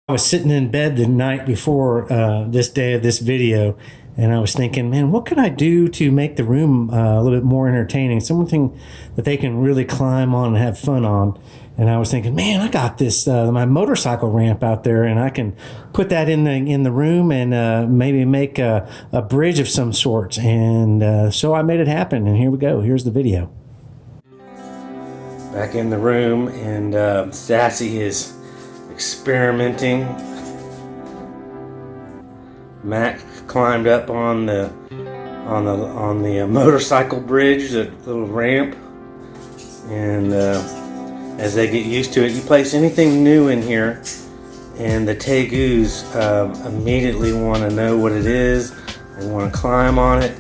I was sitting in bed the night before this day of this video, and I was thinking, man, what can I do to make the room a little bit more entertaining? Something that they can really climb on and have fun on. And I was thinking, man, I got this my motorcycle ramp out there, and I can put that in the room and maybe make a bridge of some sort. And so I made it happen. And here we go. Here's the video. Back in the room, and Sassy is experimenting. Mac climbed up on the motorcycle bridge, the little ramp, and as they get used to it, you place anything new in here, and the tegus immediately want to know what it is. They want to climb on it.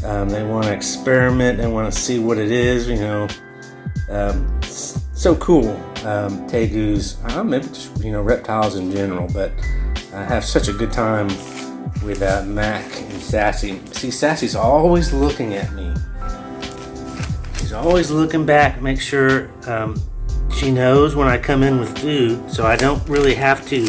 They want to experiment. They want to see what it is. You know, so cool. Tegus, maybe just reptiles in general, but I have such a good time with Mac and Sassy. See, Sassy's always looking at me. She's always looking back, make sure she knows when I come in with food, so I don't really have to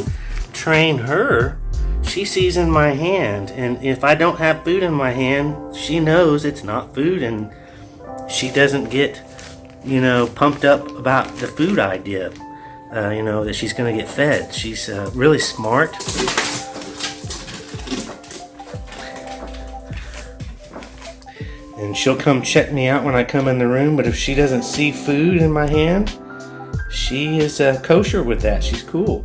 train her. She sees in my hand, and if I don't have food in my hand, she knows it's not food, and she doesn't get pumped up about the food idea, that she's going to get fed. She's really smart. And she'll come check me out when I come in the room, but if she doesn't see food in my hand, she is kosher with that. She's cool.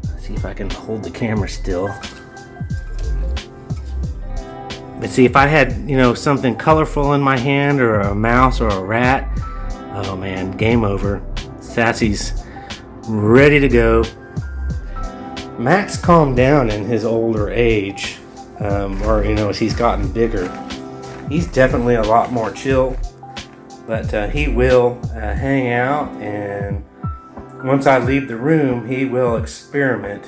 Let's see if I can hold the camera still. But see, if I had, something colorful in my hand, or a mouse or a rat, oh man, game over. Sassy's ready to go. Max calmed down in his older age, as he's gotten bigger. He's definitely a lot more chill, but he will hang out, and once I leave the room, he will experiment.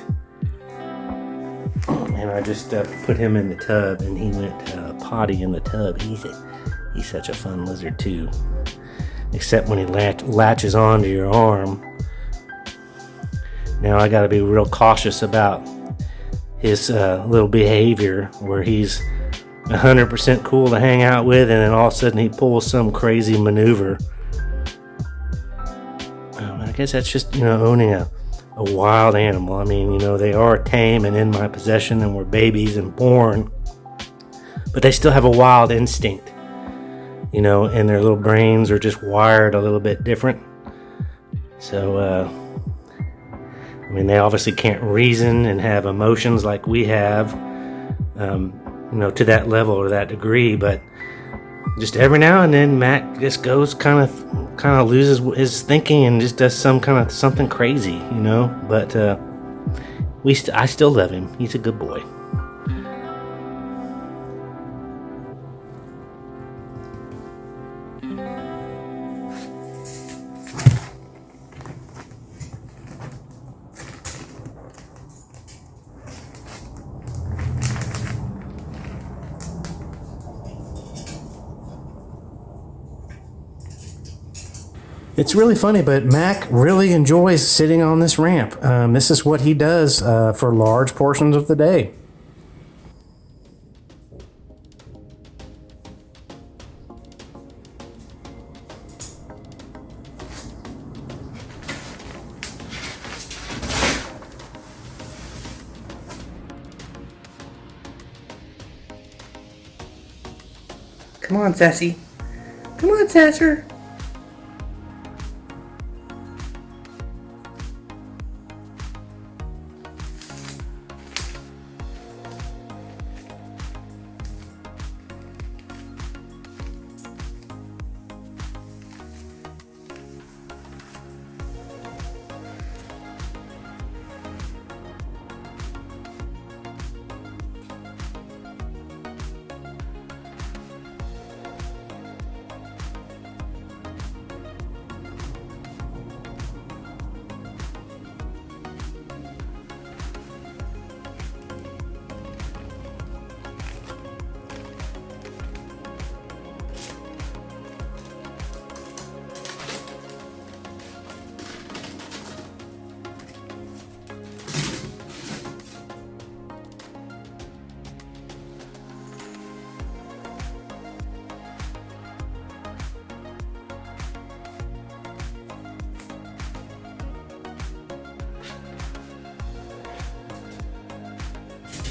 And I just put him in the tub, and he went potty in the tub. He's such a fun lizard too, except when he latches onto your arm. Now I got to be real cautious about his little behavior, where he's 100% cool to hang out with, and then all of a sudden he pulls some crazy maneuver. I guess that's just owning a wild animal. I mean, they are tame and in my possession, and were babies and born, but they still have a wild instinct, and their little brains are just wired a little bit different. So, they obviously can't reason and have emotions like we have, to that level or that degree, but just every now and then Mac just goes kind of loses his thinking and just does something crazy, but I still love him. He's a good boy. It's really funny, but Mac really enjoys sitting on this ramp. This is what he does for large portions of the day. Come on, Sassy. Come on, Sasser.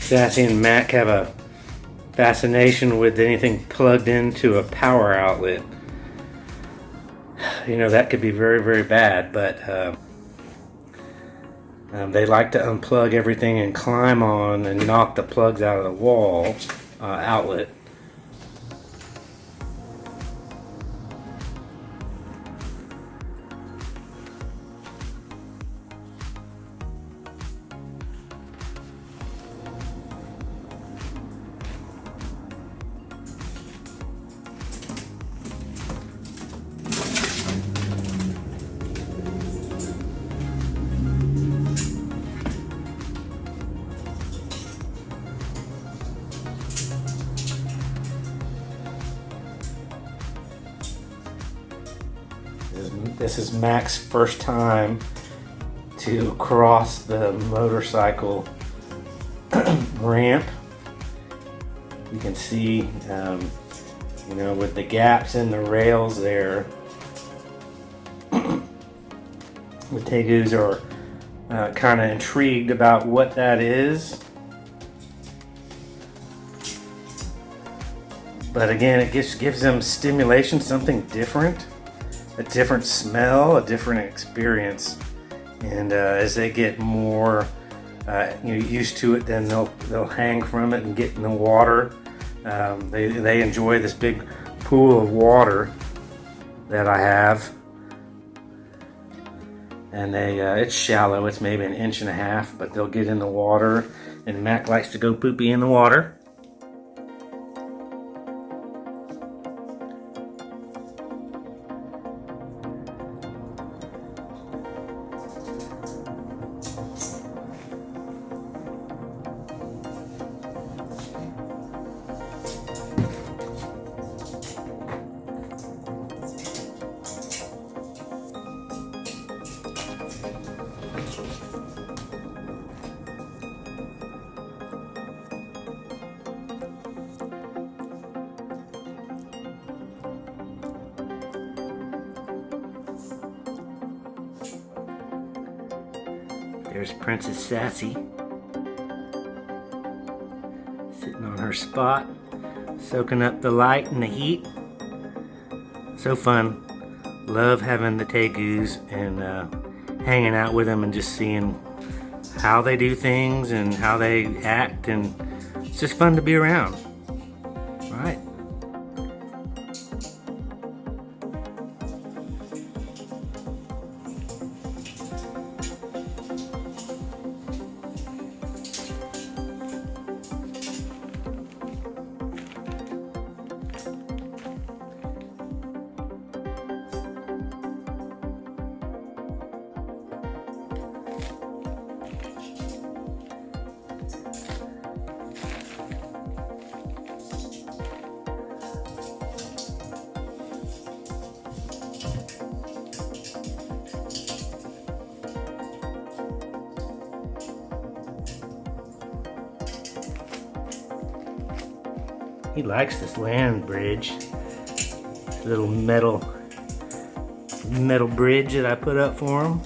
Sassy and Mac have a fascination with anything plugged into a power outlet. You know, that could be very, very bad, but they like to unplug everything and climb on and knock the plugs out of the wall outlet. This is Mac's first time to cross the motorcycle ramp. You can see, you know, with the gaps in the rails there, the tegus are kind of intrigued about what that is. But again, it just gives them stimulation, something different. A different smell, a different experience, and as they get more used to it, then they'll hang from it and get in the water. They enjoy this big pool of water that I have, and it's shallow. It's maybe 1.5 inches, but they'll get in the water, and Mac likes to go poopy in the water. There's Princess Sassy, sitting on her spot, soaking up the light and the heat. So fun. Love having the tegus and hanging out with them and just seeing how they do things and how they act, and it's just fun to be around. All right. He likes this land bridge. Little metal bridge that I put up for him.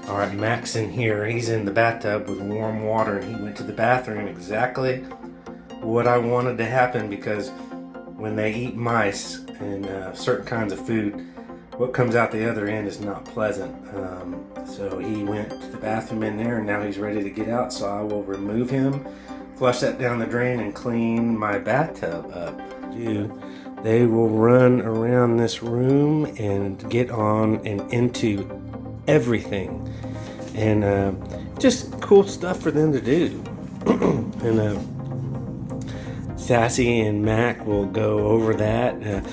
All right, Mac's in here. He's in the bathtub with warm water, and he went to the bathroom. Exactly what I wanted to happen, because when they eat mice and certain kinds of food, what comes out the other end is not pleasant. So he went to the bathroom in there, and now he's ready to get out. So I will remove him, flush that down the drain, and clean my bathtub up. They will run around this room and get on and into everything. And just cool stuff for them to do. And Sassy and Mac will go over that.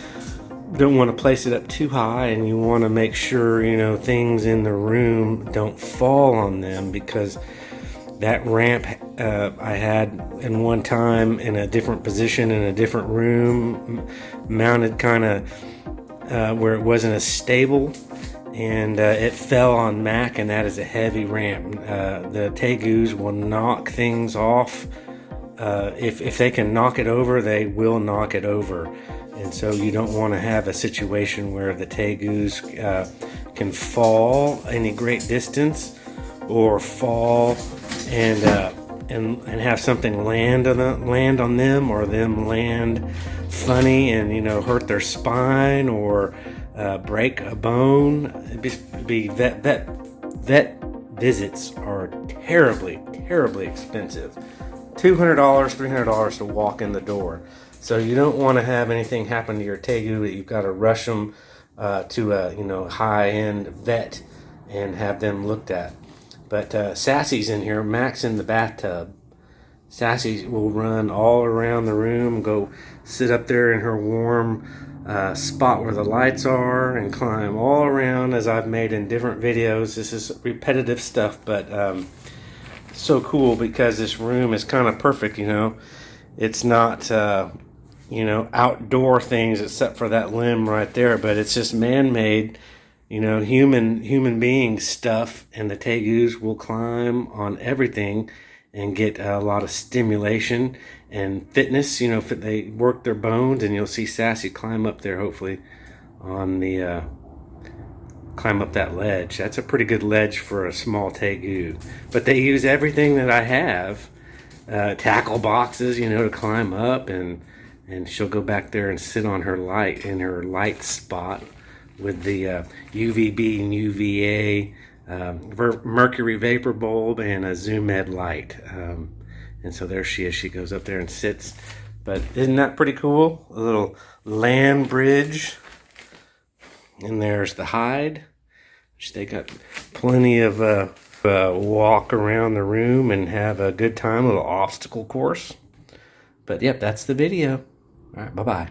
Don't want to place it up too high, and you want to make sure, you know, things in the room don't fall on them, because that ramp I had in one time in a different position in a different room, mounted kind of where it wasn't as stable, and it fell on Mac, and that is a heavy ramp. The tegus will knock things off. If they can knock it over, they will knock it over. And so you don't want to have a situation where the tegus can fall any great distance, or fall and have something land on them, or them land funny and, you know, hurt their spine, or break a bone. Vet visits are terribly expensive. $200, $300 to walk in the door. So you don't want to have anything happen to your tegu that you've got to rush them to a high-end vet and have them looked at. But Sassy's in here. Mac's in the bathtub. Sassy will run all around the room, go sit up there in her warm spot where the lights are, and climb all around, as I've made in different videos. This is repetitive stuff, but so cool, because this room is kind of perfect, you know. It's not outdoor things except for that limb right there, but it's just man-made, you know, human being stuff, and the tegus will climb on everything and get a lot of stimulation and fitness. You know, if they work their bones, and you'll see Sassy climb up there, hopefully, on the climb up that ledge. That's a pretty good ledge for a small tegu. But they use everything that I have, tackle boxes, you know, to climb up, and she'll go back there and sit on her light, in her light spot, with the UVB and UVA mercury vapor bulb and a zoom med light. And so there she is. She goes up there and sits. But isn't that pretty cool? A little land bridge. And there's the hide, which they got plenty of walk around the room and have a good time, a little obstacle course. But yep, that's the video. All right, bye-bye.